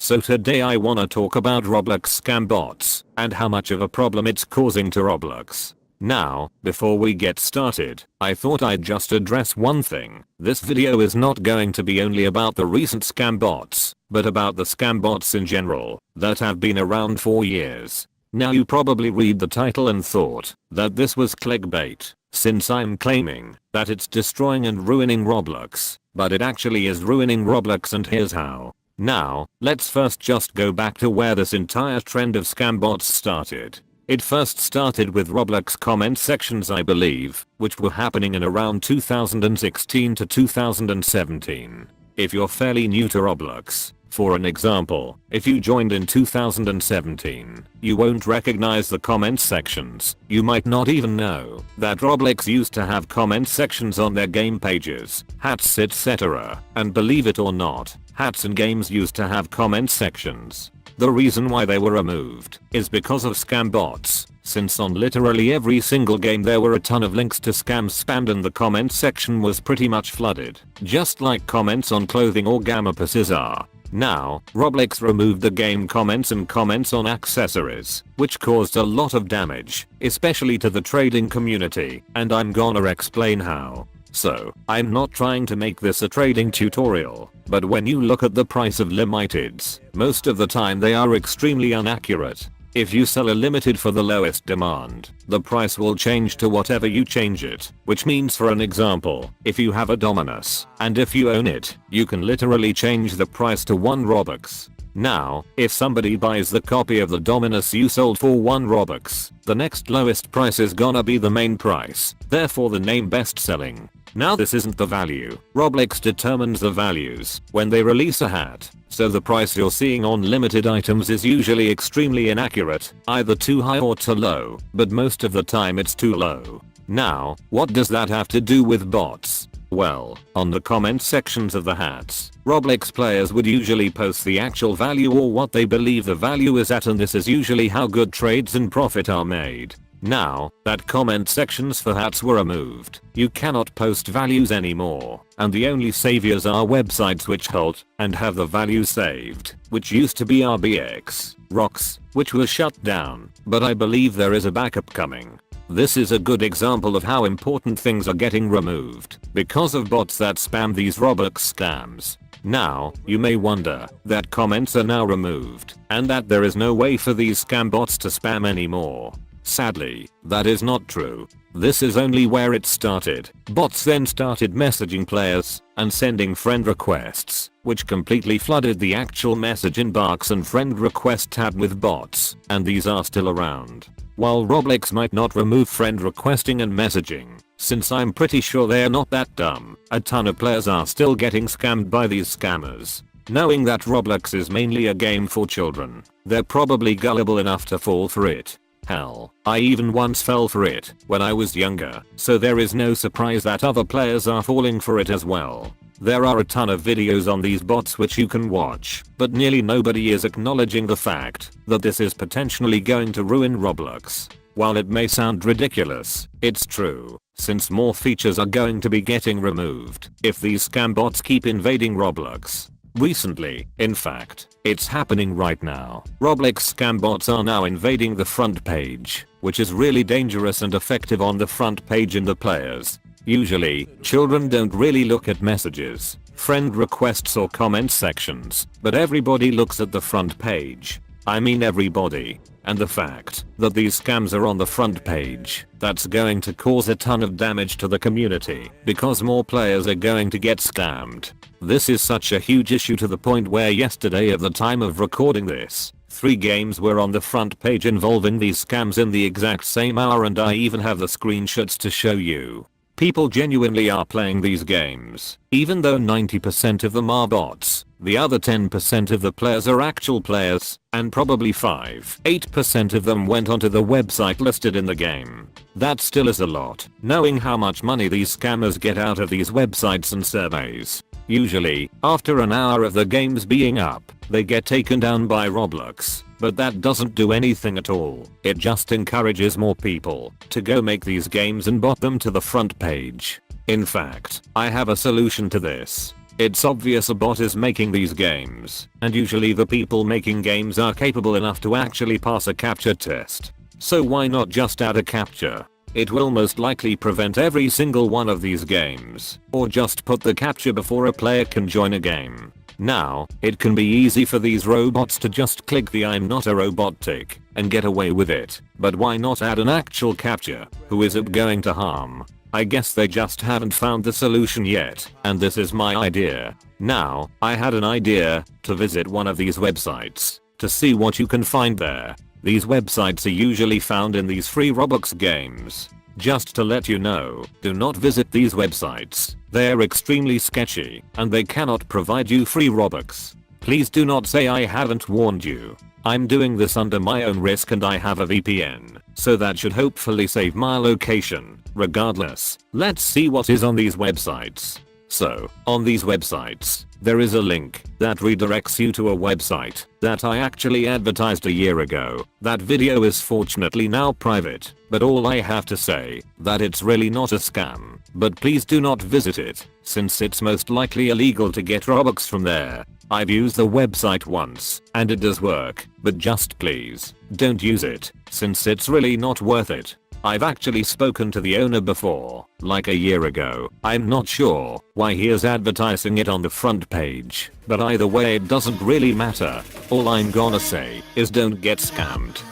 So today I wanna talk about Roblox scam bots and how much of a problem it's causing to Roblox. Now, before we get started, I thought I'd just address one thing. This video is not going to be only about the recent scam bots, but about the scam bots in general that have been around for years. Now you probably read the title and thought that this was clickbait, since I'm claiming that it's destroying and ruining Roblox, but it actually is ruining Roblox, and here's how. Now, let's first just go back to where this entire trend of scam bots started. It first started with Roblox comment sections, I believe, which were happening in around 2016 to 2017. If you're fairly new to Roblox, for an example, if you joined in 2017, you won't recognize the comment sections. You might not even know that Roblox used to have comment sections on their game pages, hats, etc. And believe it or not, hats and games used to have comment sections. The reason why they were removed is because of scam bots, since on literally every single game there were a ton of links to scams spammed and the comment section was pretty much flooded, just like comments on clothing or gamma passes are. Now, Roblox removed the game comments and comments on accessories, which caused a lot of damage, especially to the trading community, and I'm gonna explain how. So, I'm not trying to make this a trading tutorial, but when you look at the price of limiteds, most of the time they are extremely inaccurate. If you sell a limited for the lowest demand, the price will change to whatever you change it, which means, for an example, if you have a Dominus, and if you own it, you can literally change the price to 1 Robux. Now, if somebody buys the copy of the Dominus you sold for 1 Robux, the next lowest price is gonna be the main price, therefore the name best selling. Now this isn't the value. Roblox determines the values when they release a hat, so the price you're seeing on limited items is usually extremely inaccurate, either too high or too low, but most of the time it's too low. Now, what does that have to do with bots? Well, on the comment sections of the hats, Roblox players would usually post the actual value or what they believe the value is at, and this is usually how good trades and profit are made. Now that comment sections for hats were removed, you cannot post values anymore, and the only saviors are websites which hold and have the values saved, which used to be RBX, Rocks, which was shut down, but I believe there is a backup coming. This is a good example of how important things are getting removed because of bots that spam these Robux scams. Now, you may wonder that comments are now removed and that there is no way for these scam bots to spam anymore. Sadly, that is not true. This is only where it started. Bots then started messaging players and sending friend requests, which completely flooded the actual message inbox and friend request tab with bots, and these are still around. While Roblox might not remove friend requesting and messaging, since I'm pretty sure they're not that dumb, a ton of players are still getting scammed by these scammers. Knowing that Roblox is mainly a game for children, they're probably gullible enough to fall for it. Hell, I even once fell for it when I was younger, so there is no surprise that other players are falling for it as well. There are a ton of videos on these bots which you can watch, but nearly nobody is acknowledging the fact that this is potentially going to ruin Roblox. While it may sound ridiculous, it's true, since more features are going to be getting removed if these scam bots keep invading Roblox. Recently, in fact, it's happening right now. Roblox scam bots are now invading the front page, which is really dangerous and effective on the front page in the players. Usually, children don't really look at messages, friend requests or comment sections, but everybody looks at the front page. I mean everybody. And the fact that these scams are on the front page, that's going to cause a ton of damage to the community because more players are going to get scammed. This is such a huge issue to the point where yesterday, at the time of recording this, 3 games were on the front page involving these scams in the exact same hour, and I even have the screenshots to show you. People genuinely are playing these games, even though 90% of them are bots. The other 10% of the players are actual players, and probably 8% of them went onto the website listed in the game. That still is a lot, knowing how much money these scammers get out of these websites and surveys. Usually, after an hour of the games being up, they get taken down by Roblox, but that doesn't do anything at all. It just encourages more people to go make these games and bot them to the front page. In fact, I have a solution to this. It's obvious a bot is making these games, and usually the people making games are capable enough to actually pass a captcha test. So why not just add a captcha? It will most likely prevent every single one of these games, or just put the captcha before a player can join a game. Now, it can be easy for these robots to just click the "I'm not a robot" tick and get away with it, but why not add an actual captcha? Who is it going to harm? I guess they just haven't found the solution yet, and this is my idea. Now, I had an idea to visit one of these websites to see what you can find there. These websites are usually found in these free Roblox games. Just to let you know, do not visit these websites. They're extremely sketchy, and they cannot provide you free Robux. Please do not say I haven't warned you. I'm doing this under my own risk and I have a VPN, so that should hopefully save my location. Regardless, let's see what is on these websites. So, on these websites, there is a link that redirects you to a website that I actually advertised a year ago. That video is fortunately now private, but all I have to say that it's really not a scam. But please do not visit it, since it's most likely illegal to get Robux from there. I've used the website once, and it does work, but just please, don't use it, since it's really not worth it. I've actually spoken to the owner before, like a year ago. I'm not sure why he is advertising it on the front page, but either way it doesn't really matter. All I'm gonna say is don't get scammed.